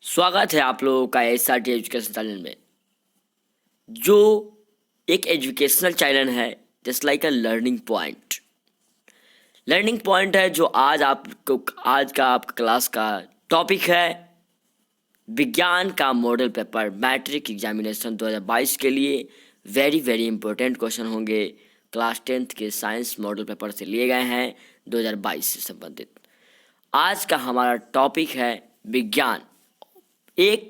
स्वागत है आप लोगों का SRT एजुकेशन चैनल में, जो एक एजुकेशनल चैनल है just like a learning point. Learning point है जो आज का आपका क्लास का टॉपिक है विज्ञान का मॉडल पेपर मैट्रिक एग्जामिनेशन 2022 के लिए। वेरी इंपॉर्टेंट क्वेश्चन होंगे, क्लास 10th के साइंस मॉडल पेपर से लिए गए हैं 2022 से संबंधित। आज का हमारा टॉपिक है विज्ञान। एक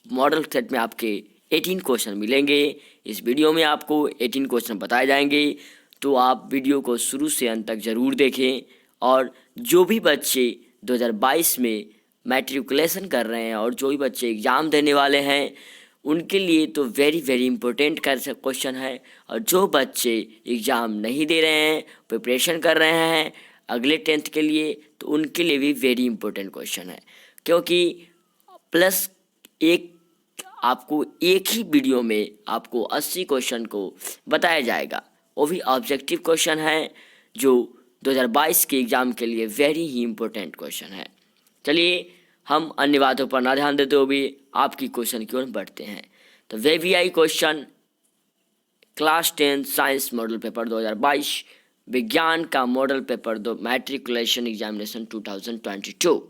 मॉडल सेट में आपके 18 क्वेश्चन मिलेंगे। इस वीडियो में आपको 18 क्वेश्चन बताए जाएंगे, तो आप वीडियो को शुरू से अंत तक ज़रूर देखें। और जो भी बच्चे 2022 में मैट्रिकुलेशन कर रहे हैं और जो भी बच्चे एग्ज़ाम देने वाले हैं उनके लिए तो वेरी इंपॉर्टेंट क्वेश्चन है। और जो बच्चे एग्ज़ाम नहीं दे रहे हैं, प्रिपरेशन कर रहे हैं अगले 10th के लिए, तो उनके लिए भी वेरी इंपॉर्टेंट क्वेश्चन है, क्योंकि प्लस आपको एक ही वीडियो में आपको 80 क्वेश्चन को बताया जाएगा। वो भी ऑब्जेक्टिव क्वेश्चन है जो 2022 के एग्ज़ाम के लिए वेरी ही इम्पोर्टेंट क्वेश्चन है। चलिए हम अन्य बातों पर ना ध्यान देते हुए भी आपकी क्वेश्चन की ओर बढ़ते हैं। तो VVI question class 10 science model paper 2022 विज्ञान का मॉडल पेपर दो मैट्रिकुलेशन एग्जामिनेशन 2022।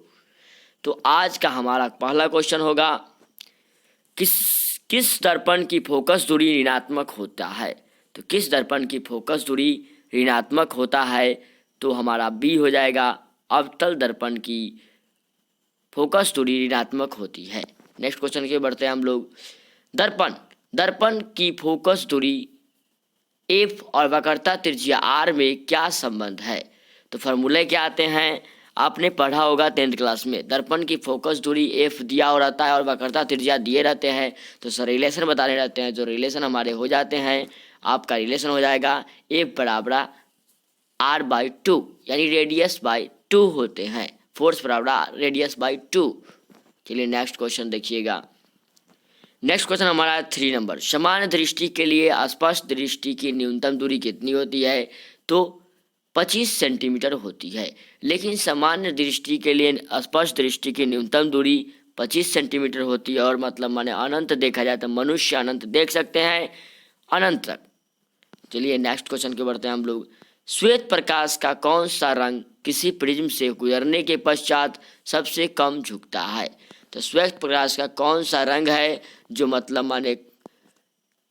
तो आज का हमारा पहला क्वेश्चन होगा, किस दर्पण की फोकस दूरी ऋणात्मक होता है। तो किस दर्पण की फोकस दूरी ऋणात्मक होता है, तो हमारा बी हो जाएगा। अवतल दर्पण की फोकस दूरी ऋणात्मक होती है। नेक्स्ट क्वेश्चन के बढ़ते हैं हम लोग। दर्पण की फोकस दूरी एफ और वक्रता त्रिज्या आर में क्या संबंध है। तो फॉर्मूले क्या आते हैं, आपने पढ़ा होगा 10th क्लास में। दर्पण की फोकस दूरी एफ दिया हो रहता है और वक्रता त्रिज्या दिए रहते हैं, तो सर रिलेशन बताने रहते हैं। जो रिलेशन हमारे हो जाते हैं, आपका रिलेशन हो जाएगा एफ बराबर R/2, यानी रेडियस बाई 2 होते हैं। फोर्स बराबर रेडियस बाई 2। चलिए नेक्स्ट क्वेश्चन देखिएगा। नेक्स्ट क्वेश्चन हमारा 3 नंबर। सामान्य दृष्टि के लिए स्पष्ट दृष्टि की न्यूनतम दूरी कितनी होती है। तो 25 सेंटीमीटर होती है। लेकिन सामान्य दृष्टि के लिए स्पष्ट दृष्टि की न्यूनतम दूरी 25 सेंटीमीटर होती है, और मतलब माने अनंत देखा जाए तो मनुष्य अनंत देख सकते हैं, अनंत तक। चलिए नेक्स्ट क्वेश्चन के बढ़ते हैं हम लोग। श्वेत प्रकाश का कौन सा रंग किसी प्रिज्म से गुजरने के पश्चात सबसे कम झुकता है। तो श्वेत प्रकाश का कौन सा रंग है जो मतलब माने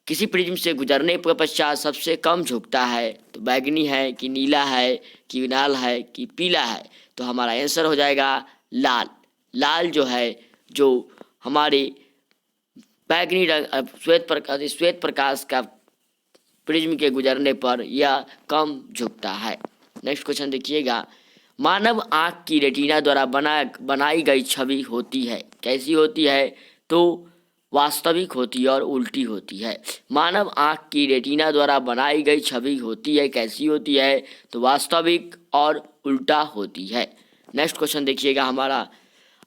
किसी प्रिज्म से गुजरने के पश्चात सबसे कम झुकता है। तो बैगनी है कि नीला है कि लाल है कि पीला है। तो हमारा आंसर हो जाएगा लाल। लाल जो है, जो हमारे बैगनी रंग श्वेत प्रकाश का प्रिज्म के गुजरने पर यह कम झुकता है। नेक्स्ट क्वेश्चन देखिएगा। मानव आँख की रेटिना द्वारा बनाई गई छवि होती है, कैसी होती है। तो वास्तविक होती है और उल्टी होती है। मानव आँख की रेटिना द्वारा बनाई गई छवि होती है, कैसी होती है। तो वास्तविक और उल्टा होती है। नेक्स्ट क्वेश्चन देखिएगा हमारा।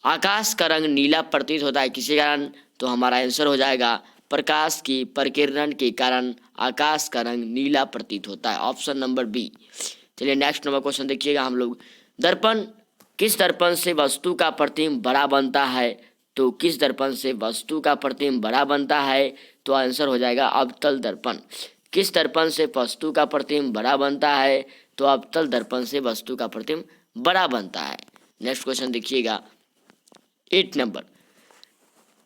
आकाश का रंग नीला प्रतीत होता है किसी कारण। तो हमारा आंसर हो जाएगा प्रकाश की परिकिरण के कारण आकाश का रंग नीला प्रतीत होता है, ऑप्शन नंबर बी। चलिए नेक्स्ट नंबर क्वेश्चन देखिएगा हम लोग। किस दर्पण से वस्तु का प्रतिबिंब बड़ा बनता है। तो किस दर्पण से वस्तु का प्रतिबिंब बड़ा बनता है। तो आंसर हो जाएगा अवतल दर्पण। किस दर्पण से वस्तु का प्रतिबिंब बड़ा बनता है। तो अवतल दर्पण से वस्तु का प्रतिबिंब बड़ा बनता है। नेक्स्ट क्वेश्चन देखिएगा 8 नंबर।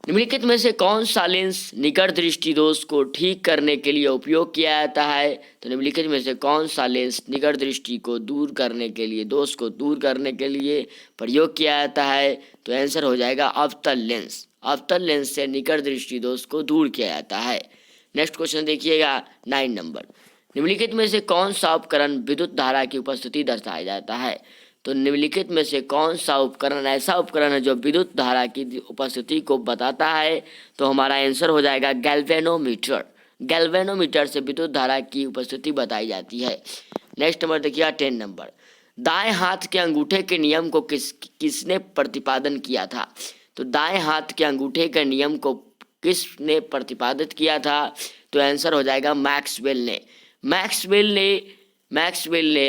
निम्नलिखित में से कौन सा लेंस निकट दृष्टि दोष को ठीक करने के लिए उपयोग किया जाता है। तो निम्नलिखित में से कौन सा लेंस निकट दृष्टि को दूर करने के लिए, दोष को दूर करने के लिए प्रयोग किया जाता है। तो आंसर हो जाएगा अवतल लेंस। अवतल लेंस से निकट दृष्टि दोष को दूर किया जाता है। नेक्स्ट क्वेश्चन देखिएगा 9 नंबर। निम्नलिखित में से कौन सा उपकरण विद्युत धारा की उपस्थिति दर्शाया जाता है। तो निम्नलिखित में से कौन सा उपकरण ऐसा उपकरण है जो विद्युत धारा की उपस्थिति को बताता है। तो हमारा आंसर हो जाएगा गैल्वेनोमीटर। गैल्वेनोमीटर से विद्युत धारा की उपस्थिति बताई जाती है। नेक्स्ट नंबर देखिएगा 10 नंबर। दाएं हाथ के अंगूठे के नियम को किसने प्रतिपादन किया था। तो दाएं हाथ के अंगूठे के नियम को किसने प्रतिपादित किया था। तो आंसर हो जाएगा मैक्सवेल ने। मैक्सवेल ने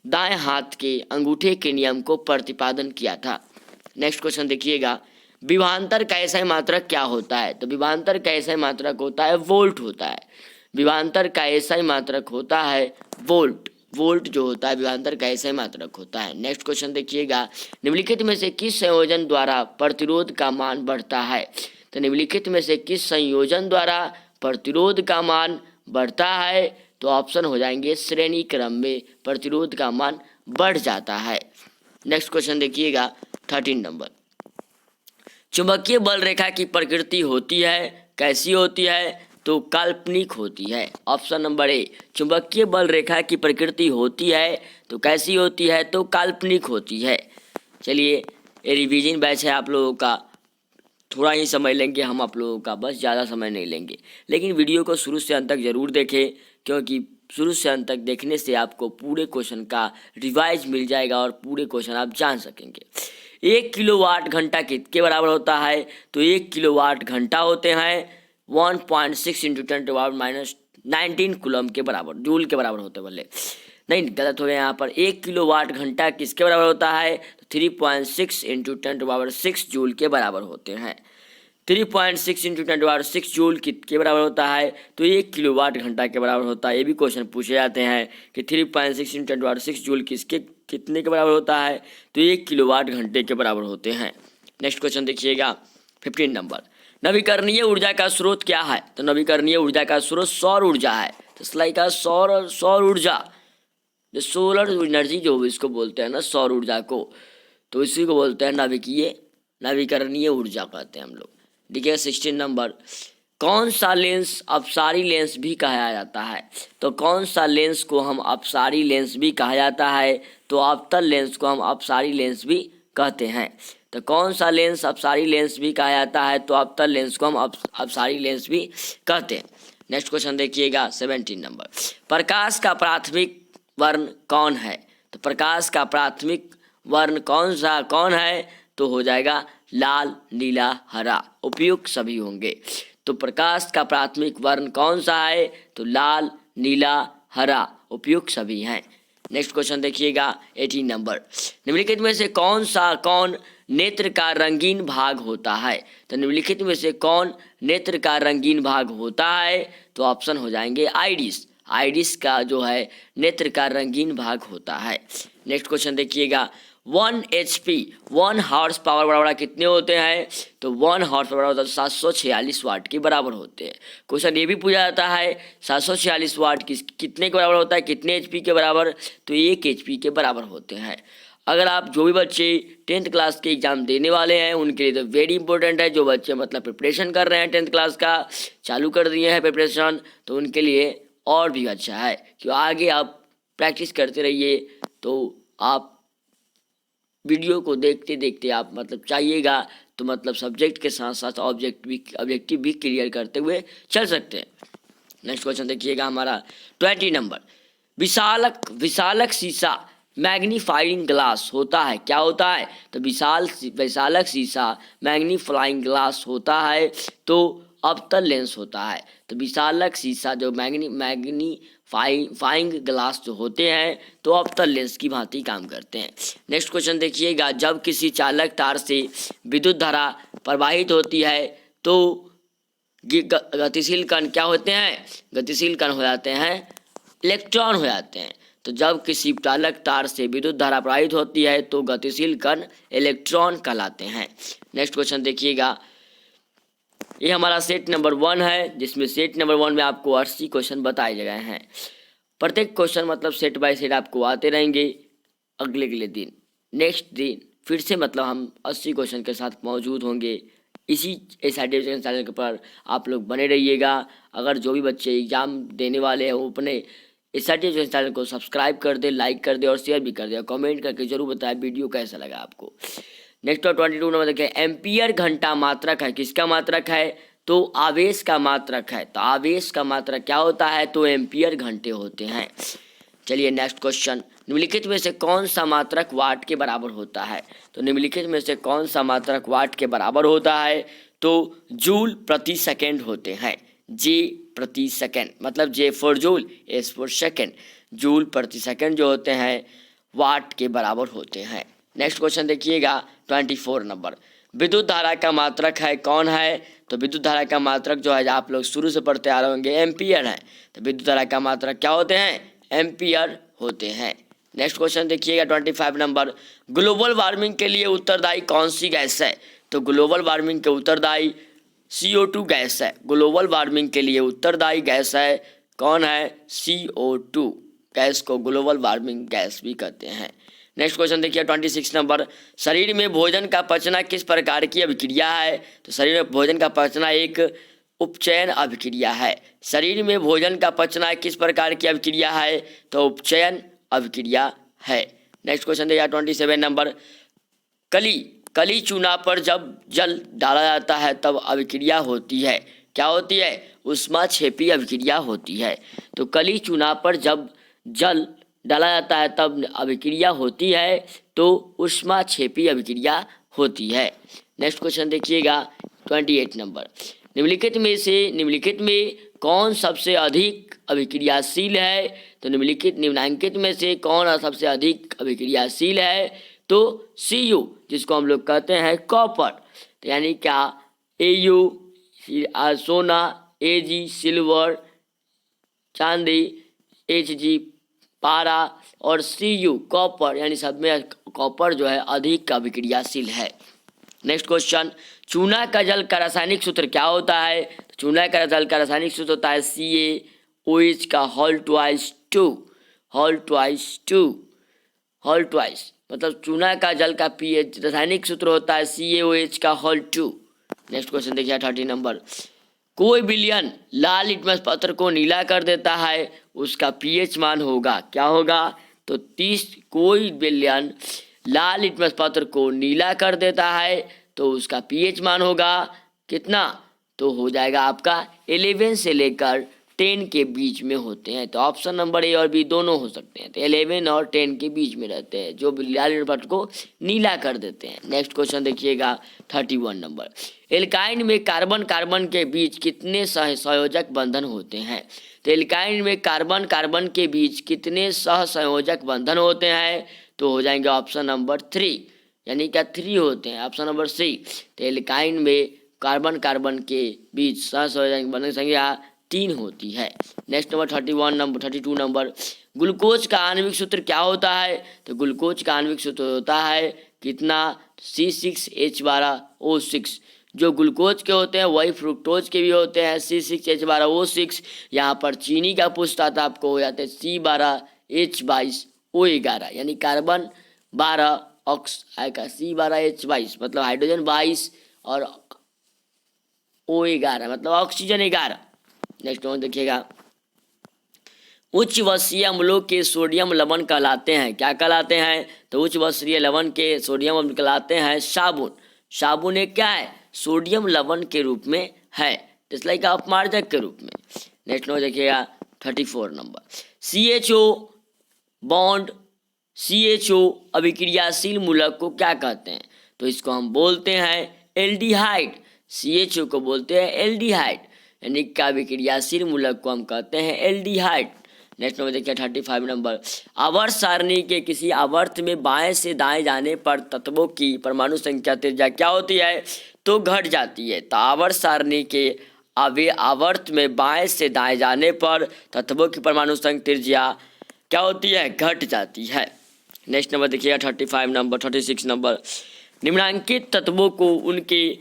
दाएं हाथ के अंगूठे के नियम को प्रतिपादन किया था। नेक्स्ट क्वेश्चन देखिएगा। विभवांतर का एसआई मात्रक क्या होता है? तो विभवांतर का एसआई मात्रक होता है वोल्ट होता है। विभवांतर का एसआई मात्रक होता है वोल्ट। वोल्ट जो होता है विभवांतर का एसआई मात्रक होता है। नेक्स्ट क्वेश्चन देखिएगा, निम्नलिखित में से किस संयोजन द्वारा प्रतिरोध का मान बढ़ता है? तो निम्नलिखित में से किस संयोजन द्वारा प्रतिरोध का मान बढ़ता है? तो ऑप्शन हो जाएंगे श्रेणी क्रम में प्रतिरोध का मान बढ़ जाता है। नेक्स्ट क्वेश्चन देखिएगा 13 नंबर, चुंबकीय बल रेखा की प्रकृति होती है, कैसी होती है? तो काल्पनिक होती है। ऑप्शन नंबर ए, चुंबकीय बल रेखा की प्रकृति होती है तो कैसी होती है? तो काल्पनिक होती है। चलिए, ये रिवीजन बैच है आप लोगों का, थोड़ा ही समय लेंगे हम आप लोगों का, बस ज़्यादा समय नहीं लेंगे। लेकिन वीडियो को शुरू से अंत तक ज़रूर देखें, क्योंकि शुरू से अंत तक देखने से आपको पूरे क्वेश्चन का रिवाइज मिल जाएगा और पूरे क्वेश्चन आप जान सकेंगे। 1 किलोवाट घंटा किसके बराबर होता है? तो 1 किलोवाट घंटा होते हैं 1.6 इंटू 10⁻⁻19 कूलम के बराबर, जूल के बराबर होते बोले नहीं, गलत हो गया यहाँ पर। 1 किलोवाट घंटा किसके बराबर होता है? तो 3.6 इंटू 10⁻6 जूल के बराबर होते हैं। 3.6 इंटू 10⁻6 जूल किसके बराबर होता है? तो 1 किलोवाट घंटा के बराबर होता है। ये भी क्वेश्चन पूछे जाते हैं कि 3.6 इंटू 10⁻6 जूल कितने के बराबर होता है? तो 1 किलोवाट घंटे के बराबर होते हैं। नेक्स्ट क्वेश्चन देखिएगा 15 नंबर, नवीकरणीय ऊर्जा का स्रोत क्या है? तो नवीकरणीय ऊर्जा का स्रोत सौर ऊर्जा है। तो सलाई का सौर ऊर्जा, जो सोलर एनर्जी जो इसको बोलते हैं ना, सौर ऊर्जा को, तो इसी को बोलते हैं नवीकरणीय ऊर्जा कहते हैं हम लोग। देखिए 16 नंबर, कौन सा लेंस अपसारी लेंस भी कहा जाता है? तो कौन सा लेंस को हम अपसारी लेंस भी कहा जाता है? तो अवतल लेंस को हम अपसारी लेंस भी कहते हैं। तो कौन सा लेंस अपसारी लेंस भी कहा जाता है? तो अवतल लेंस को हम अपसारी लेंस भी कहते हैं। नेक्स्ट क्वेश्चन देखिएगा 17 नंबर, प्रकाश का प्राथमिक वर्ण कौन है? तो प्रकाश का प्राथमिक वर्ण कौन है? तो हो जाएगा लाल, नीला, हरा, उपयुक्त सभी होंगे। तो प्रकाश का प्राथमिक वर्ण कौन सा है? तो लाल, नीला, हरा, उपयुक्त सभी हैं। नेक्स्ट क्वेश्चन देखिएगा 18 नंबर, निम्नलिखित में से कौन नेत्र का रंगीन भाग होता है? तो निम्नलिखित में से कौन नेत्र का रंगीन भाग होता है? तो ऑप्शन हो जाएंगे आइरिस। आइरिस का जो है नेत्र का रंगीन भाग होता है। नेक्स्ट क्वेश्चन देखिएगा 1 HP 1 हॉर्स पावर बराबर कितने होते हैं? तो 1 हॉर्स पावर होता है 746 वाट के बराबर होते हैं। क्वेश्चन ये भी पूछा जाता है 746 वाट कितने के बराबर होता है, कितने HP के बराबर? तो 1 HP के बराबर होते हैं। अगर आप जो भी बच्चे 10th क्लास के एग्ज़ाम देने वाले हैं उनके लिए तो वेरी इंपॉर्टेंट है। जो बच्चे मतलब प्रिपरेशन कर रहे हैं 10th क्लास का, चालू कर दिए हैं प्रिपरेशन, तो उनके लिए और भी अच्छा है कि आगे आप प्रैक्टिस करते रहिए। तो आप वीडियो को देखते देखते आप मतलब चाहिएगा तो मतलब सब्जेक्ट के साथ साथ ऑब्जेक्टिव भी क्लियर करते हुए चल सकते हैं। नेक्स्ट क्वेश्चन देखिएगा हमारा 20 नंबर, विशालक शीशा मैग्नीफाइंग ग्लास होता है, क्या होता है? तो विशालक शीशा मैग्नीफाइंग ग्लास होता है तो अवतल लेंस होता है। तो विशालक शीशा जो मैग्नीफाइंग ग्लास जो होते हैं तो अवतल लेंस की भांति काम करते हैं। नेक्स्ट क्वेश्चन देखिएगा, जब किसी चालक तार से विद्युत धारा प्रवाहित होती है तो गतिशील कण क्या होते हैं? गतिशील कण हो जाते हैं इलेक्ट्रॉन हो जाते हैं। तो जब किसी चालक तार से विद्युत धारा प्रवाहित होती है तो गतिशील कण इलेक्ट्रॉन कहलाते हैं। नेक्स्ट क्वेश्चन देखिएगा, ये हमारा सेट नंबर 1 है, जिसमें सेट नंबर 1 में आपको 80 क्वेश्चन बताए गए हैं। प्रत्येक क्वेश्चन मतलब सेट बाय सेट आपको आते रहेंगे अगले दिन। नेक्स्ट दिन फिर से मतलब हम 80 क्वेश्चन के साथ मौजूद होंगे। इसी SRT एजुकेशन चैनल के पर आप लोग बने रहिएगा। अगर जो भी बच्चे एग्ज़ाम देने वाले हैं वो अपने SRT एजुकेशन चैनल को सब्सक्राइब कर दे, लाइक कर दे और शेयर भी कर दे, कमेंट करके जरूर बताएं वीडियो कैसा लगा आपको। नेक्स्ट 22 नंबर देखिए, एम्पियर घंटा मात्रक है, किसका मात्रक है? तो आवेश का मात्रक है। तो आवेश का मात्रक क्या होता है? तो एम्पियर घंटे होते हैं। चलिए नेक्स्ट क्वेश्चन, निम्नलिखित में से कौन सा मात्रक वाट के बराबर होता है? तो निम्नलिखित में से कौन सा मात्रक वाट के बराबर होता है? तो जूल प्रति सेकेंड होते हैं। जे प्रति सेकेंड मतलब J for joule, S for second. Joule प्रति सेकेंड जो होते हैं वाट के बराबर होते हैं। नेक्स्ट क्वेश्चन देखिएगा 24 नंबर, विद्युत धारा का मात्रक है, कौन है? तो विद्युत धारा का मात्रक जो है आप लोग शुरू से पढ़ते आ रहे होंगे, एम्पियर है। तो विद्युत धारा का मात्रक क्या होते हैं? एम्पियर होते हैं। नेक्स्ट क्वेश्चन देखिएगा 25 नंबर, ग्लोबल वार्मिंग के लिए उत्तरदायी कौन सी गैस है? तो ग्लोबल वार्मिंग के उत्तरदायी CO2 गैस है। ग्लोबल वार्मिंग के लिए उत्तरदायी गैस है, कौन है? CO2 गैस को ग्लोबल वार्मिंग गैस भी कहते हैं। नेक्स्ट क्वेश्चन देखिए 26 नंबर, शरीर में भोजन का पचना किस प्रकार की अभिक्रिया है? तो शरीर में भोजन का पचना एक उपचयन अभिक्रिया है। शरीर में भोजन का पचना किस प्रकार की अभिक्रिया है? तो उपचयन अभिक्रिया है। नेक्स्ट क्वेश्चन देखिए 27 नंबर, कली चूना पर जब जल डाला जाता है तब अभिक्रिया होती है, क्या होती है? ऊष्माक्षेपी अभिक्रिया होती है। तो कली चूना पर जब जल डाला जाता है तब अभिक्रिया होती है, तो ऊष्माक्षेपी अभिक्रिया होती है। नेक्स्ट क्वेश्चन देखिएगा 28 नंबर, निम्नलिखित में कौन सबसे अधिक अभिक्रियाशील है? तो निम्नांकित में से कौन सबसे अधिक अभिक्रियाशील है? तो Cu, जिसको हम लोग कहते हैं कॉपर। तो यानी क्या? Au सोना, Ag सिल्वर, चांदी, Hg पारा और Cu कॉपर, यानी सब में कॉपर जो है अधिक अभिक्रियाशील है। नेक्स्ट क्वेश्चन, चूना का जल का रासायनिक सूत्र क्या होता है? तो चूना का जल का रासायनिक सूत्र होता है CaOH का होल ट्वाइस, मतलब चूना का जल का pH रासायनिक सूत्र होता है CaOH का होल 2। नेक्स्ट क्वेश्चन देखिए 30 नंबर, कोई विलयन लाल लिटमस पत्र को नीला कर देता है, उसका pH मान होगा, क्या होगा? तो 30, कोई विलयन लाल लिटमस पत्र को नीला कर देता है तो उसका pH मान होगा कितना? तो हो जाएगा आपका 11 से लेकर 10 के बीच में होते हैं। तो ऑप्शन नंबर ए और बी दोनों हो सकते हैं। तो 11 और 10 के बीच में रहते हैं जो लाल लिटमस पत्र को नीला कर देते हैं। नेक्स्ट क्वेश्चन देखिएगा 31 नंबर, एल्काइन में कार्बन के बीच कितने सहसंयोजक बंधन होते हैं? तो एल्काइन में कार्बन के बीच कितने सहसंयोजक बंधन होते हैं? तो हो जाएंगे ऑप्शन नंबर 3, यानी क्या 3 होते हैं, ऑप्शन नंबर सी। तो एल्काइन में कार्बन के बीच सहसंयोजक बंधन संख्या 3 होती है। नेक्स्ट नंबर 32 नंबर, ग्लूकोज का आणविक सूत्र क्या होता है? तो ग्लूकोज का आणविक सूत्र होता है कितना? C6H12O6। जो ग्लूकोज के होते हैं वही फ्रुक्टोज के भी होते हैं, C6H12O6। यहाँ पर चीनी का पूछता था आपको, हो जाते हैं C12H22O11, यानी कार्बन 12 ऑक्स आएगा C12H22 मतलब हाइड्रोजन 22 और O11 मतलब ऑक्सीजन 11। नेक्स्ट वन देखिएगा, उच्च वर्षीय अम्लों के सोडियम लवण कहलाते हैं, क्या कहलाते हैं? तो उच्च वर्षीय लवण के सोडियम अम्ल कहलाते हैं साबुन। साबुन एक क्या है? सोडियम लवण के रूप में है, इसलिए का अपमार्जक के रूप में। नेक्स्ट नंबर देखिएगा 34 नंबर, CHO अभिक्रियाशील मूलक को क्या कहते हैं? तो इसको हम बोलते हैं एल्डिहाइड। CHO को बोलते हैं एल्डिहाइड, यानी क्या अभिक्रियाशील मूलक को हम कहते हैं एल्डिहाइड। नेक्स्ट नंबर देखिए 35 नंबर, आवर्त सारणी के किसी आवर्त में बाएं से दाएं जाने पर तत्वों की परमाणु संख्या त्रिज्या क्या होती है? तो घट जाती है। तो आवर्त सारणी के आवर्त में बाएं से दाएं जाने पर तत्वों की परमाणु संख्या त्रिज्या क्या होती है? घट जाती है। नेक्स्ट नंबर देखिएगा 36 नंबर, निम्नांकित तत्वों को उनके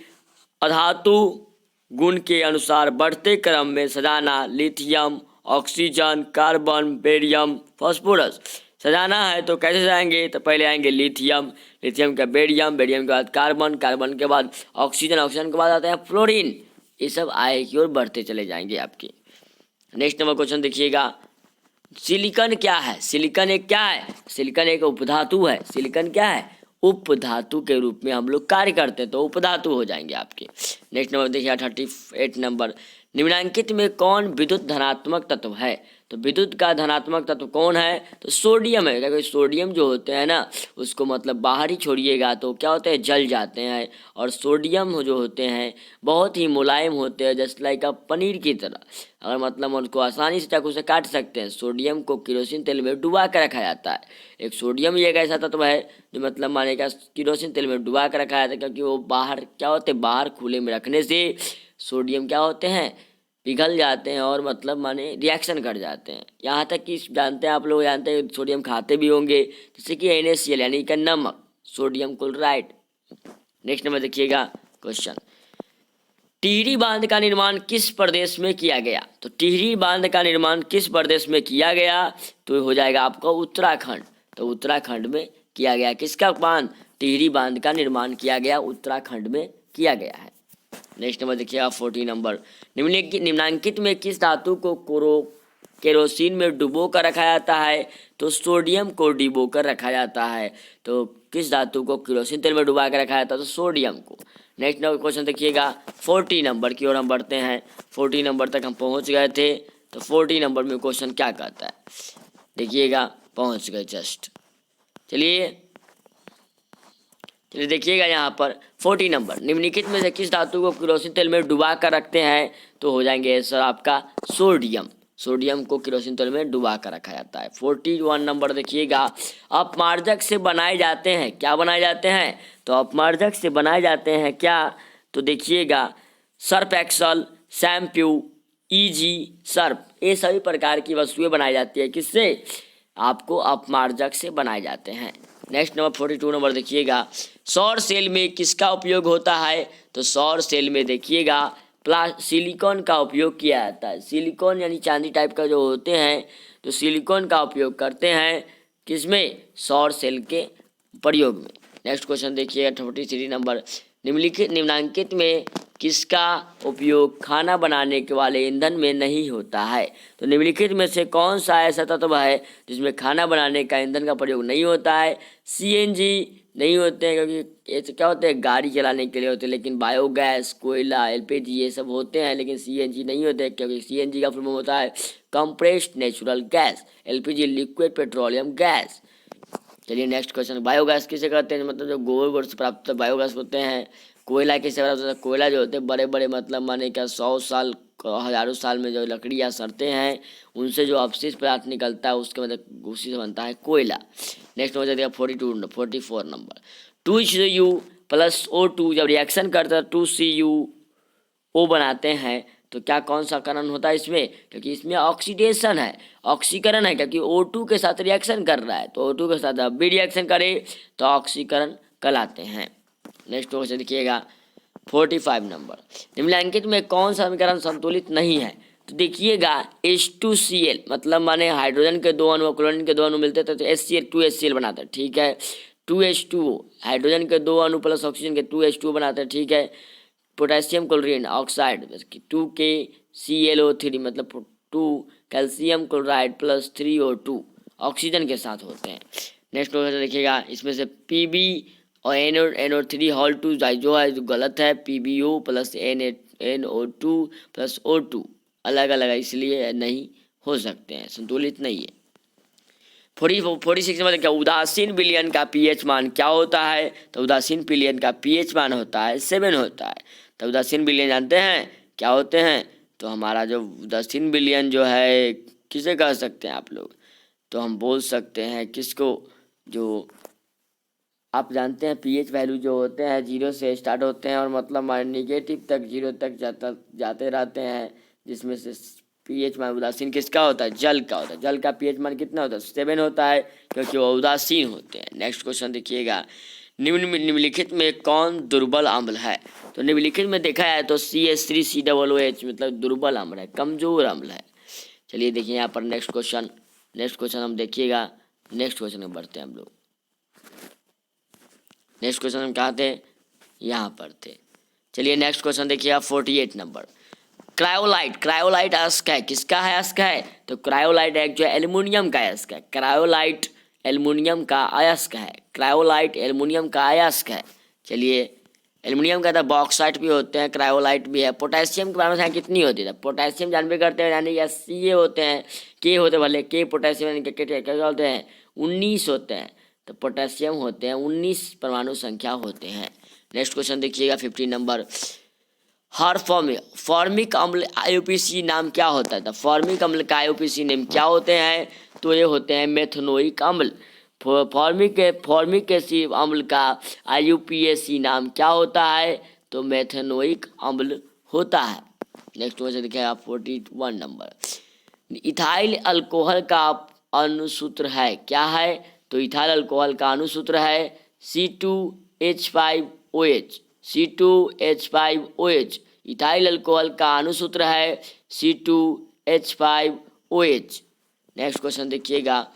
अधातु गुण के अनुसार बढ़ते क्रम में सजाना। Lithium, oxygen, carbon, barium, phosphorus. सजाना है तो कैसे सजाएंगे? तो पहले आएंगे लिथियम के बेरियम के बाद कार्बन के बाद ऑक्सीजन के बाद आता है फ्लोरीन। ये सब आए की ओर बढ़ते चले जाएंगे आपके। नेक्स्ट नंबर क्वेश्चन देखिएगा, सिलिकॉन क्या है? सिलिकॉन एक क्या है? सिलिकॉन एक उपधातु है। सिलिकॉन क्या है? उपधातु के रूप में हम लोग कार्य करते हैं, तो उपधातु हो जाएंगे आपके। नेक्स्ट नंबर देखिए 38 नंबर, निम्नलिखित में कौन विद्युत धनात्मक तत्व है? तो विद्युत का धनात्मक तत्व कौन है? तो सोडियम है, क्योंकि सोडियम जो होते हैं ना उसको मतलब बाहर ही छोड़िएगा तो क्या होते हैं, जल जाते हैं। और सोडियम जो होते हैं बहुत ही मुलायम होते हैं, जस्ट लाइक अ पनीर की तरह। अगर मतलब उनको आसानी से चाकू से काट सकते हैं। सोडियम को केरोसिन तेल में डुबा कर रखा जाता है। एक सोडियम ही एक ऐसा तत्व है जो मतलब माने का केरोसिन तेल में डुबा कर रखा जाता है, क्योंकि वो बाहर क्या होते हैं, बाहर खुले में रखने से सोडियम क्या होते हैं, पिघल जाते हैं और मतलब माने रिएक्शन कर जाते हैं। यहाँ तक कि जानते हैं, आप लोग जानते हैं सोडियम खाते भी होंगे, जैसे कि NaCl यानी कि नमक, सोडियम क्लोराइड। नेक्स्ट नंबर देखिएगा क्वेश्चन, टिहरी बांध का निर्माण किस प्रदेश में किया गया? तो टिहरी बांध का निर्माण किस प्रदेश में किया गया? तो हो जाएगा आपका उत्तराखंड। तो उत्तराखंड में किया गया। किसका बांध? टिहरी बांध का निर्माण किया गया, उत्तराखंड में किया गया है। नेक्स्ट नंबर देखिए आप 40 नंबर, निम्नलिखित में किस धातु को केरोसिन में डुबो कर रखा जाता है? तो सोडियम को डुबो कर रखा जाता है। तो किस धातु को केरोसिन तेल में डुबा कर रखा जाता है? तो सोडियम को। नेक्स्ट नंबर क्वेश्चन देखिएगा 40 नंबर की ओर हम बढ़ते हैं। 40 नंबर तक हम पहुंच गए थे। तो 40 नंबर में क्वेश्चन क्या कहता है देखिएगा, पहुंच गए जस्ट। चलिए देखिएगा यहाँ पर 40 नंबर, निम्नलिखित में से किस धातु को केरोसिन तेल में डुबा कर रखते हैं? तो हो जाएंगे सर आपका सोडियम। सोडियम को केरोसिन तेल में डुबा कर रखा जाता है। 41 नंबर देखिएगा, अपमार्जक से बनाए जाते हैं। क्या बनाए जाते हैं? तो अपमार्जक से बनाए जाते हैं क्या? तो देखिएगा Surf Excel, shampoo, easy, Surf, ये सभी प्रकार की वस्तुएं बनाई जाती है। किससे? आपको अपमार्जक से बनाए जाते हैं। नेक्स्ट नंबर 42 नंबर देखिएगा, सौर सेल में किसका उपयोग होता है? तो सौर सेल में देखिएगा सिलिकॉन का उपयोग किया जाता है। सिलिकॉन यानी चांदी टाइप का जो होते हैं, तो सिलिकॉन का उपयोग करते हैं किसमें? सौर सेल के प्रयोग में। नेक्स्ट क्वेश्चन देखिएगा 43 नंबर, निम्नलिखित में किसका उपयोग खाना बनाने के वाले ईंधन में नहीं होता है? तो निम्नलिखित में से कौन सा ऐसा तत्व है जिसमें खाना बनाने का ईंधन का प्रयोग नहीं होता है? CNG नहीं होते हैं, क्योंकि ये क्या होते हैं, गाड़ी चलाने के लिए होते हैं। लेकिन बायोगैस, कोयला, LPG ये सब होते हैं, लेकिन CNG नहीं होते हैं, क्योंकि CNG का फुल फॉर्म होता है compressed natural gas, LPG liquid petroleum gas. चलिए नेक्स्ट क्वेश्चन, बायोगैस किसे कहते हैं? मतलब जो गोबर से प्राप्त बायोगैस होते हैं। कोयला किसे प्राप्त होता है? कोयला जो होते हैं बड़े बड़े मतलब माने क्या 100 साल हजारों साल में जो लकड़ियाँ सड़ते हैं उनसे जो अवशिष्ट पदार्थ निकलता है उसके मतलब उसी से बनता है कोयला। नेक्स्ट हो जाएगा 44 नंबर, 2Cu प्लस O2 जब रिएक्शन करता है 2Cu बनाते हैं तो क्या कौन सा करण होता है इसमें? क्योंकि इसमें ऑक्सीडेशन है, ऑक्सीकरण है, क्योंकि O2 के साथ रिएक्शन कर रहा है। तो O2 के साथ जब भी रिएक्शन करे तो ऑक्सीकरण कहलाते हैं। नेक्स्ट क्वेश्चन देखिएगा 45 नंबर, निम्नलिखित में कौन सा समीकरण संतुलित नहीं है? तो देखिएगा H2Cl मतलब माने हाइड्रोजन के दो अणु क्लोरीन के दो अणु मिलते थे तो HCl 2HCl बनाते हैं, ठीक है। 2H2O हाइड्रोजन के दो अणु प्लस ऑक्सीजन के 2H2O बनाते हैं, ठीक है। पोटेशियम क्लोरीन ऑक्साइड 2KClO3 मतलब 2 calcium chloride plus 3O2 oxygen के साथ होते हैं। नेक्स्ट क्वेश्चन देखिएगा, इसमें से Pb और NO3 हॉल 2 जो है जो गलत है, PbO plus NO2 plus O2 अलग अलग है, इसलिए नहीं हो सकते हैं, संतुलित नहीं है। 46 में क्या उदासीन विलयन का pH मान क्या होता है? तो उदासीन विलयन का pH मान होता है 7 होता है। तो उदासीन विलयन जानते हैं क्या होते हैं? तो हमारा जो उदासीन विलयन जो है किसे कह सकते हैं आप लोग? तो हम बोल सकते हैं किसको, जो आप जानते हैं pH वैल्यू जो होते हैं 0 से स्टार्ट होते हैं और मतलब निगेटिव तक 0 तक जाते रहते हैं, जिसमें से pH मान उदासीन किसका होता है? जल का होता है। जल का pH मान कितना होता है? 7 होता है, क्योंकि वो उदासीन होते हैं। नेक्स्ट क्वेश्चन देखिएगा, निम्नलिखित में कौन दुर्बल अम्ल है? तो निम्नलिखित में देखा जाए तो CH3COOH मतलब दुर्बल अम्ल है, कमजोर अम्ल है। चलिए देखिए यहाँ पर नेक्स्ट क्वेश्चन हम देखिएगा। नेक्स्ट क्वेश्चन में बढ़ते हैं हम लोग। नेक्स्ट क्वेश्चन हम कहाँ थे? यहाँ पर थे। चलिए नेक्स्ट क्वेश्चन देखिए आप 48 नंबर, क्रायोलाइट अयस्क है, किसका है अयस्क है? तो क्रायोलाइट एक जो एल्युमिनियम का अयस्क है, क्रायोलाइट एल्युमिनियम का अयस्क है, क्रायोलाइट एल्युमिनियम का अयस्क है। चलिए एल्युमिनियम का था, बॉक्साइट भी होते हैं, क्रायोलाइट भी है। पोटेशियम के बारे में यहाँ कितनी होती है? पोटेशियम जानबे करते हैं, यानी Ca होते हैं, के होते भले, के पोटेशियम यानी क्या होते हैं? 19 होते हैं। तो पोटेशियम होते हैं 19 परमाणु संख्या होते हैं। नेक्स्ट क्वेश्चन देखिएगा 15 नंबर। हर फॉर्मिक अम्ल आईयूपीसी नाम क्या होता है? तो फॉर्मिक अम्ल का आईयूपीसी नेम क्या होते हैं? तो ये होते हैं मेथनोइक अम्ल। फॉर्मिक एसिड अम्ल का आईयूपीएसी नाम क्या होता है? तो मेथनोइक अम्ल होता है। नेक्स्ट क्वेश्चन देखिएगा 41 नंबर। इथाइल अल्कोहल का अनुसूत्र है, क्या है? तो इथाइल अल्कोहल का अनुसूत्र है C2H5OH। C2H5OH इथाइल अल्कोहल का अनुसूत्र है C2H5OH। नेक्स्ट क्वेश्चन देखिएगा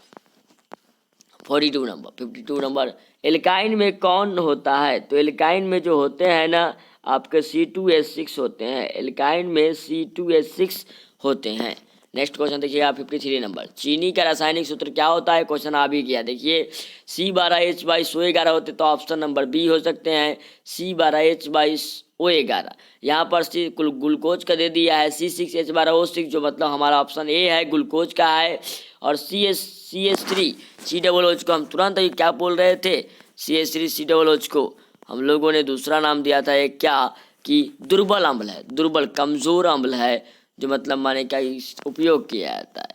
52 नंबर। एल्काइन में कौन होता है? तो एल्काइन में जो होते हैं ना आपके C2H6 होते हैं। एल्काइन में C2H6 होते हैं। नेक्स्ट क्वेश्चन देखिएगा 53 नंबर। चीनी का रासायनिक सूत्र क्या होता है? क्वेश्चन आ भी गया। देखिए C12H/SO11 होते तो ऑप्शन नंबर बी हो सकते हैं C12H/SO11। यहाँ पर ग्लूकोज का दे दिया है C6H12O6, जो मतलब हमारा ऑप्शन ए है, ग्लूकोज का है। और CH3 को हम तुरंत ही क्या बोल रहे थे? CH3 को हम लोगों ने दूसरा नाम दिया था एक, क्या कि दुर्बल अम्ल है, दुर्बल कमज़ोर अम्ल है, जो मतलब माने क्या उपयोग किया जाता है।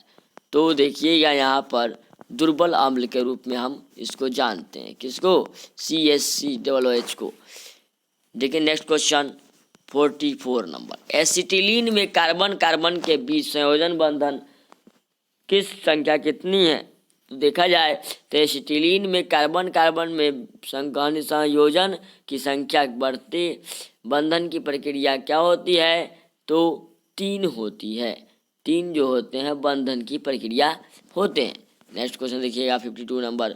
तो देखिएगा यहाँ पर दुर्बल अम्ल के रूप में हम इसको जानते हैं, किसको? CH3 को। देखिए नेक्स्ट क्वेश्चन 44 नंबर। एसिटिलीन में कार्बन कार्बन के बीच संयोजन बंधन किस संख्या कितनी है? देखा जाए तो एसिटिलीन में कार्बन कार्बन में संयोजन की संख्या बढ़ते बंधन की प्रक्रिया क्या होती है? तो 3 होती है। 3 जो होते हैं बंधन की प्रक्रिया होते हैं। नेक्स्ट क्वेश्चन देखिएगा 52 नंबर।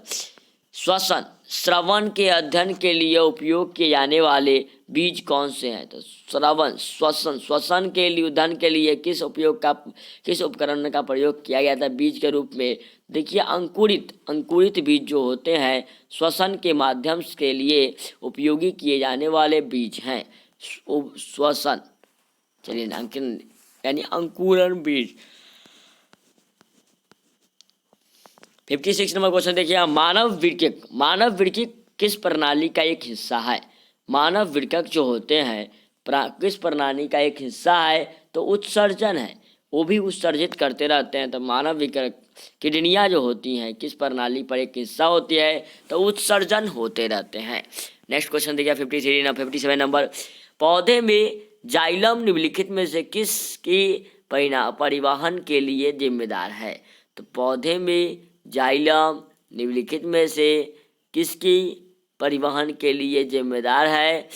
श्रवण के अध्ययन के लिए उपयोग किए जाने वाले बीज कौन से हैं? तो श्वसन के लिए अध्ययन के लिए किस उपकरण का प्रयोग किया गया था बीज के रूप में? देखिए अंकुरित बीज जो होते हैं श्वसन के माध्यम के लिए उपयोगी किए जाने वाले बीज हैं श्वसन, चलिए नामांकन यानी अंकुरण बीज। 56 नंबर क्वेश्चन देखिए। मानव वृक्क किस प्रणाली का एक हिस्सा है? मानव वृक्क जो होते हैं किस प्रणाली का एक हिस्सा है? तो उत्सर्जन है, वो भी उत्सर्जित करते रहते हैं। तो मानव वृक्क किडनियाँ जो होती हैं किस प्रणाली पर एक हिस्सा होती है? तो उत्सर्जन होते रहते हैं। नेक्स्ट क्वेश्चन देखिए 57 नंबर। पौधे में जाइलम निम्नलिखित में से किसकी परिवहन के लिए जिम्मेदार है? तो पौधे में जाइलम निम्नलिखित में से किसकी परिवहन के लिए जिम्मेदार है?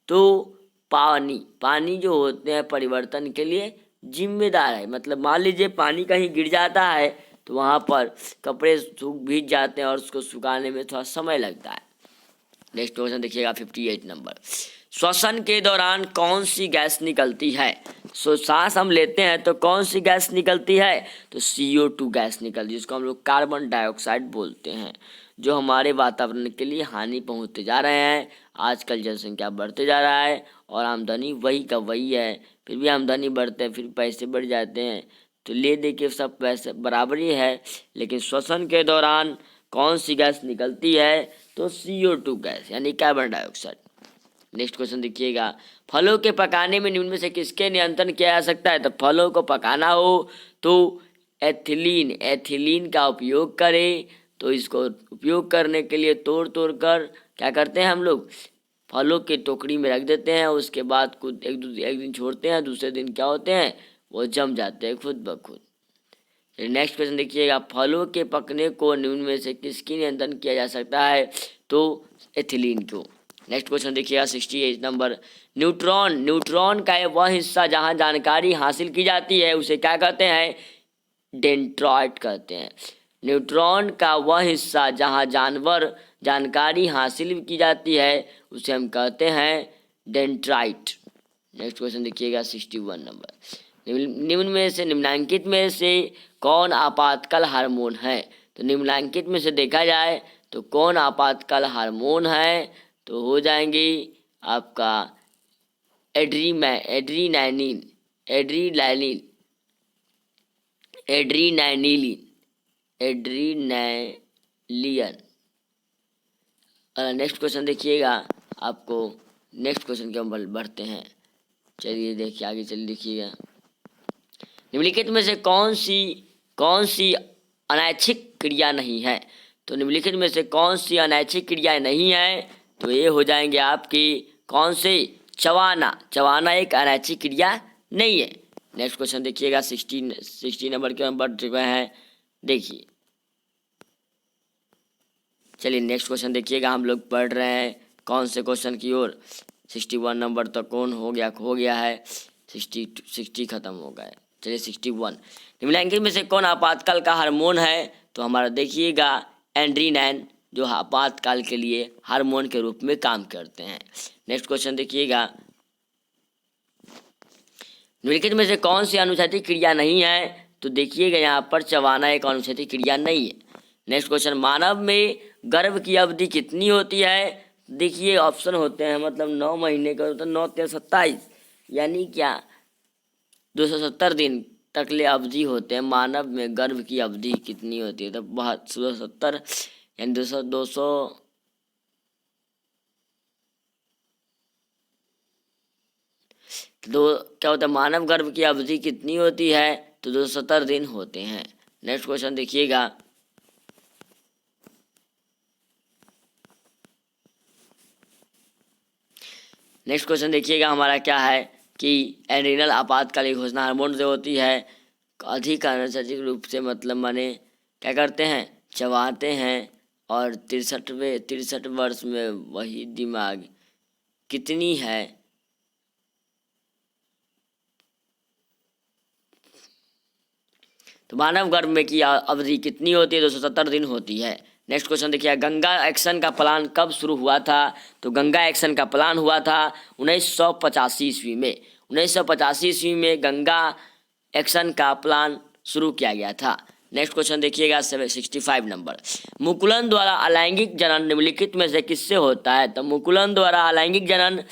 तो पानी जो होते हैं परिवर्तन के लिए जिम्मेदार है। मतलब मान लीजिए पानी कहीं गिर जाता है तो वहाँ पर कपड़े भीग जाते हैं और उसको सुखाने में थोड़ा समय लगता है। नेक्स्ट क्वेश्चन देखिएगा 58 नंबर। श्वसन के दौरान कौन सी गैस निकलती है? सांस हम लेते हैं तो कौन सी गैस निकलती है? तो CO2 गैस निकलती है, जिसको हम लोग कार्बन डाइऑक्साइड बोलते हैं, जो हमारे वातावरण के लिए हानि पहुंचते जा रहे हैं। आजकल जनसंख्या बढ़ते जा रहा है और आमदनी वही का वही है, फिर भी आमदनी बढ़ते हैं, फिर पैसे बढ़ जाते हैं, तो ले दे के सब पैसे बराबर ही है। लेकिन श्वसन के दौरान कौन सी गैस निकलती है? तो CO2 गैस यानी कार्बन डाइऑक्साइड। नेक्स्ट क्वेश्चन देखिएगा। फलों के पकाने में निम्न में से किसके नियंत्रण किया जा सकता है? तो फलों को पकाना हो तो एथिलीन का उपयोग करें। तो इसको उपयोग करने के लिए तोड़ कर क्या करते हैं हम लोग? फलों के टोकरी में रख देते हैं, उसके बाद कुछ एक दिन छोड़ते हैं, दूसरे दिन क्या होते हैं? वो जम जाते हैं खुद ब खुद। नेक्स्ट क्वेश्चन देखिएगा। फलों के पकने को निम्न में से किसकी नियंत्रण किया जा सकता है? तो एथिलीन को। नेक्स्ट क्वेश्चन देखिएगा 68 नंबर। न्यूट्रॉन का वह हिस्सा जहां जानकारी हासिल की जाती है उसे क्या कहते हैं? डेंड्राइट कहते हैं। न्यूट्रॉन का वह हिस्सा जहां जानकारी हासिल की जाती है उसे हम कहते हैं डेंड्राइट। नेक्स्ट क्वेश्चन देखिएगा 61 नंबर। निम्नांकित में से कौन आपातकाल हार्मोन है? तो निम्नांकित में से देखा जाए तो कौन आपातकाल हार्मोन है? तो हो जाएंगी आपका एड्रीनाइनिन एड्रीनाइनिन एड्रीनाइनिलिन एड्रीनाइलियन। नेक्स्ट क्वेश्चन देखिएगा, आपको नेक्स्ट क्वेश्चन के हम बढ़ते हैं। चलिए देखिए आगे, चलिए देखिएगा, निम्नलिखित में से कौन सी अनैच्छिक क्रिया नहीं है। तो निम्नलिखित में से कौन सी अनैच्छिक क्रिया नहीं है, तो ये हो जाएंगे आपकी कौन से, चबाना एक अनैच्छिक क्रिया नहीं है। नेक्स्ट क्वेश्चन देखिएगा, 60 नंबर के हम बढ़ चुके हैं। देखिए चलिए नेक्स्ट क्वेश्चन देखिएगा, हम लोग पढ़ रहे हैं कौन से क्वेश्चन की ओर। 61 नंबर तक कौन हो गया है, 60 खत्म हो गए। चलिए 61, निम्नलिखित में से कौन आपातकाल का हार्मोन है। तो हमारा देखिएगा एंड्रीनाइन, जो आपातकाल के लिए हार्मोन के रूप में काम करते हैं। नेक्स्ट क्वेश्चन देखिएगा, निम्नलिखित में से कौन सी अनुच्छेदित क्रिया नहीं है। तो देखिएगा यहाँ पर चबाना एक अनुच्छेदित क्रिया नहीं है। नेक्स्ट क्वेश्चन, मानव में गर्भ की अवधि कितनी होती है। देखिए ऑप्शन होते हैं, मतलब 9 महीने का होता है, 9 3 27, यानी क्या 270 दिन तक ले अवधि होते हैं। मानव में गर्भ की अवधि कितनी होती है, तो 270 यानी 200 क्या होता है, मानव गर्भ की अवधि कितनी होती है, तो 270 दिन होते हैं। नेक्स्ट क्वेश्चन देखिएगा, नेक्स्ट क्वेश्चन देखिएगा हमारा क्या है कि एड्रीनल आपातकालिक घोषणा हार्मोन से होती है। अधिक अनुच्छेदित रूप से मतलब माने क्या करते हैं, चबाते हैं। और 63 वर्ष में वही दिमाग कितनी है, तो मानव गर्भ में की अवधि कितनी होती है, 270 दिन होती है। नेक्स्ट क्वेश्चन देखिए, गंगा एक्शन का प्लान कब शुरू हुआ था। तो गंगा एक्शन का प्लान हुआ था 1985 ईस्वी में। 1985 ईस्वी में गंगा एक्शन का प्लान शुरू किया गया था। नेक्स्ट क्वेश्चन देखिएगा 65 नंबर, मुकुलन द्वारा अलैंगिक जनन निम्नलिखित में से किससे होता है। तो मुकुलन द्वारा अलैंगिक जनन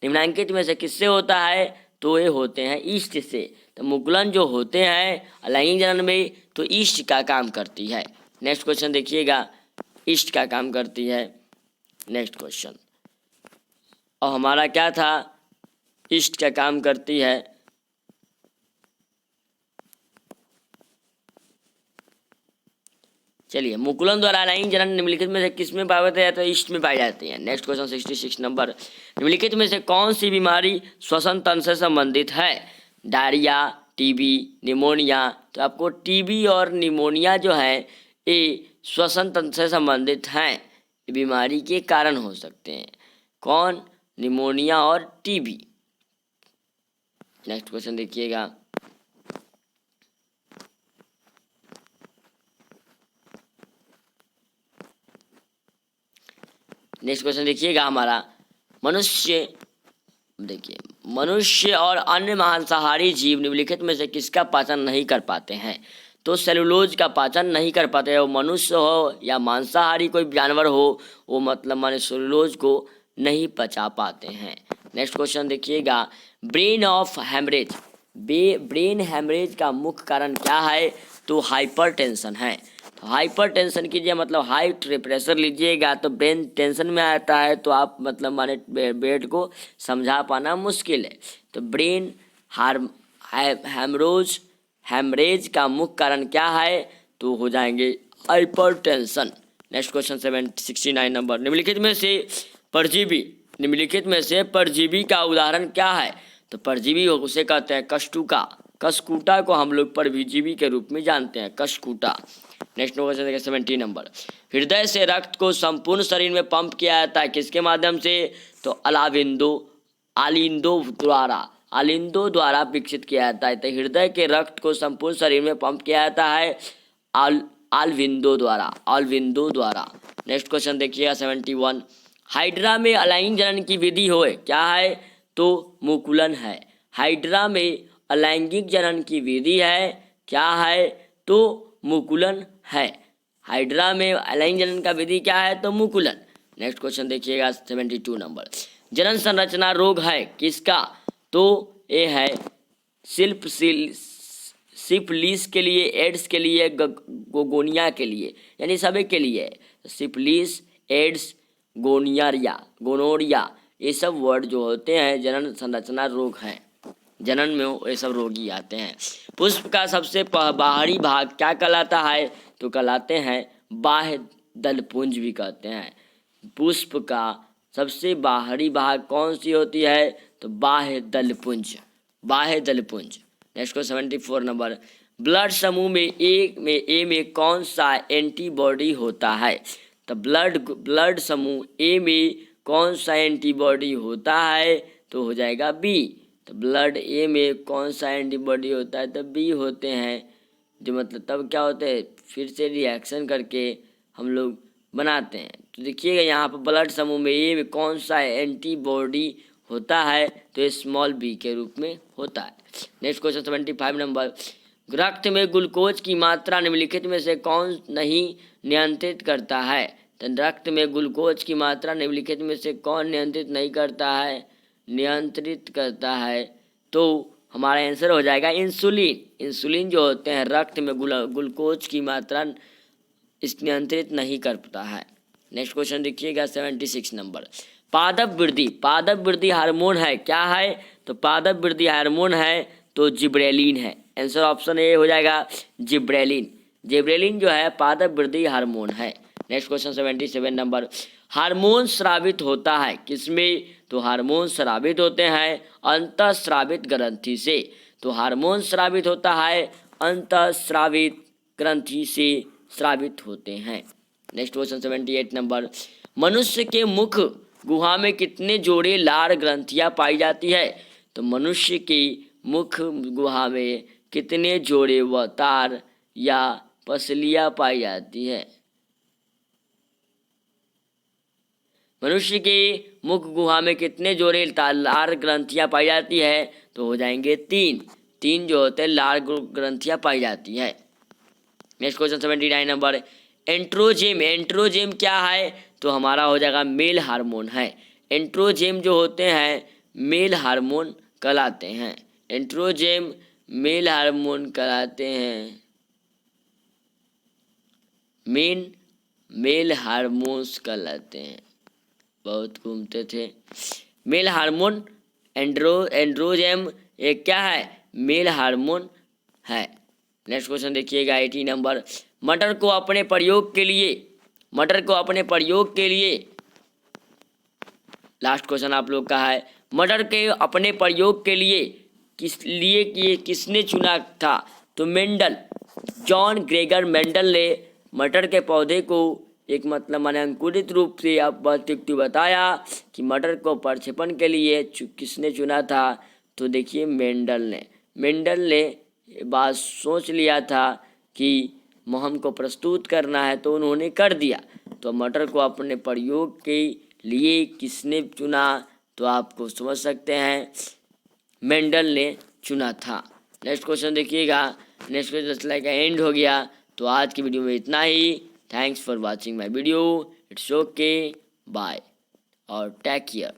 निम्नलिखित में से किससे होता है, तो ये होते हैं ईस्ट से। तो मुकुलन जो होते हैं अलैंगिक जनन में, तो ईस्ट का काम करती है। नेक्स्ट क्वेश्चन देखिएगा, ईस्ट का काम करती है। नेक्स्ट क्वेश्चन, और हमारा क्या था, ईस्ट का काम करती है। चलिए, मुकुलन द्वारा अलैंगिक जनन निम्नलिखित में से किस में पाए जाते हैं, तो ईस्ट में पाई जाती है। नेक्स्ट क्वेश्चन 66 नंबर, निम्नलिखित में से कौन सी बीमारी श्वसन तंत्र से संबंधित है। Diarrhoea, TB, pneumonia. तो आपको टीबी और निमोनिया जो है ये श्वसन तंत्र से संबंधित हैं, ये बीमारी के कारण हो सकते हैं। कौन, निमोनिया और टीबी। नेक्स्ट क्वेश्चन देखिएगा, नेक्स्ट क्वेश्चन देखिएगा हमारा, मनुष्य, देखिए मनुष्य और अन्य मांसाहारी जीव निम्नलिखित में से किसका पाचन नहीं कर पाते हैं। तो सेलुलोज का पाचन नहीं कर पाते हैं। वो मनुष्य हो या मांसाहारी कोई जानवर हो, वो मतलब माने सेलुलोज को नहीं पचा पाते हैं। नेक्स्ट क्वेश्चन देखिएगा, brain of haemorrhage, brain haemorrhage का मुख्य कारण क्या है। तो हाइपरटेंशन है। तो हाइपरटेंशन कीजिए, मतलब हाई प्रेशर लीजिएगा तो ब्रेन टेंशन में आता है, तो आप मतलब माने ब्रेड को समझा पाना मुश्किल है। तो ब्रेन हेमरेज का मुख्य कारण क्या है, तो हो जाएंगे हाइपरटेंशन। नेक्स्ट क्वेश्चन 69 नंबर, निम्नलिखित में से परजीवी का उदाहरण क्या है। तो परजीवी उसे कहते हैं कशकुटा। कशकुटा को हम लोग परजीवी के रूप में जानते हैं, कशकुटा। नेक्स्ट क्वेश्चन देखिए 70 नंबर, हृदय से रक्त को संपूर्ण शरीर में पंप किया जाता है किसके माध्यम से। तो आलिंदो द्वारा विकसित किया जाता है। तो हृदय के रक्त को संपूर्ण शरीर में पंप किया जाता है आल्विंदो द्वारा। नेक्स्ट क्वेश्चन देखिएगा 71, हाइड्रा में अलैंगिक जनन की विधि होए क्या है। तो मुकुलन है। हाइड्रा में अलैंगिक जनन की विधि है क्या है, तो मुकुलन है। हाइड्रा में अलैंगिक जनन का विधि क्या है, तो मुकुलन। नेक्स्ट क्वेश्चन देखिएगा 72 नंबर, जनन संरचना रोग है किसका? तो ये है सिफिलिस के लिए, एड्स के लिए, गोनिया के लिए, यानी सभी के लिए। सिफिलिस, एड्स, गोनोरिया ये सब वर्ड जो होते हैं जनन संरचना रोग हैं, जनन में ये सब रोगी आते हैं। पुष्प का सबसे बाहरी भाग क्या कहलाता है? तो कहलाते हैं बाह्य दलपुंज भी कहते हैं। पुष्प का सबसे बाहरी भाग कौन सी होती है? तो बाह्य दलपुंज, बाह्य दलपुंज। नेक्स्ट को 74 नंबर, ब्लड समूह में ए में कौन सा एंटीबॉडी होता है? तो ब्लड समूह ए में कौन सा एंटीबॉडी होता है? तो हो जाएगा बी। तो ब्लड ए में कौन सा एंटीबॉडी होता है? तो बी होते हैं, जो मतलब तब क्या होते हैं, फिर से रिएक्शन करके हम लोग बनाते हैं। तो देखिएगा यहाँ पर ब्लड समूह में ए में कौन सा एंटीबॉडी होता है? तो स्मॉल बी के रूप में होता है। नेक्स्ट क्वेश्चन 75 नंबर, रक्त में ग्लूकोज की मात्रा निम्नलिखित में से कौन नहीं नियंत्रित करता है? तो रक्त में ग्लूकोज की मात्रा निम्नलिखित में से कौन नियंत्रित नहीं करता है, नियंत्रित करता है? तो हमारा आंसर हो जाएगा इंसुलिन। इंसुलिन जो होते हैं रक्त में ग्लूकोज की मात्रा इस नियंत्रित नहीं करता है। नेक्स्ट क्वेश्चन देखिएगा 76 नंबर, पादप वृद्धि हार्मोन है क्या है? तो पादप वृद्धि हार्मोन है तो जिब्रेलिन है। आंसर ऑप्शन ए हो जाएगा जिब्रेलिन। जिब्रेलिन जो है पादप वृद्धि हार्मोन है। नेक्स्ट क्वेश्चन 77 नंबर, हार्मोन स्रावित होता है किसमें? तो हार्मोन स्रावित होते हैं अंतःस्रावित ग्रंथि से। तो हार्मोन स्रावित होता है अंतःस्रावित ग्रंथि से स्रावित होते हैं। नेक्स्ट क्वेश्चन 78 नंबर, मनुष्य के मुख गुहा में कितने जोड़े लार ग्रंथियां पाई जाती है? तो मनुष्य की मुख गुहा में कितने जोड़े व तार या पसलियां पाई जाती है? मनुष्य के मुख गुहा में कितने जोड़े लार ग्रंथियां पाई जाती है? तो हो जाएंगे तीन जो होते हैं लार ग्रंथियां पाई जाती है। नेक्स्ट क्वेश्चन 79 नंबर, एंड्रोजेम क्या है? तो हमारा हो जाएगा मेल हार्मोन है। एंड्रोजेम जो होते हैं मेल हार्मोन कहलाते हैं। एंड्रोजेम मेल हार्मोन कहलाते हैं, मेल हार्मोन्स कहलाते हैं। बहुत घूमते थे। मेल हार्मोन एंड्रोजेम एक क्या है? मेल हार्मोन है। नेक्स्ट क्वेश्चन देखिएगा 80 नंबर, मटर को अपने प्रयोग के लिए लास्ट क्वेश्चन आप लोग का है, मटर के अपने प्रयोग के लिए किसने चुना था? तो मेंडल, जॉन ग्रेगर मेंडल ने मटर के पौधे को एक मतलब मैंने अंकुरित रूप से आप बताया कि मटर को प्रक्षेपण के लिए किसने चुना था? तो देखिए मेंडल ने बात सोच लिया था कि हमको प्रस्तुत करना है तो उन्होंने कर दिया। तो मटर को अपने प्रयोग के लिए किसने चुना? तो आपको समझ सकते हैं मेंडल ने चुना था। नेक्स्ट क्वेश्चन देखिएगा। नेक्स्ट क्वेश्चन लाइक एंड हो गया। तो आज की वीडियो में इतना ही। Thanks for watching my video. It's okay, bye और टेक केयर।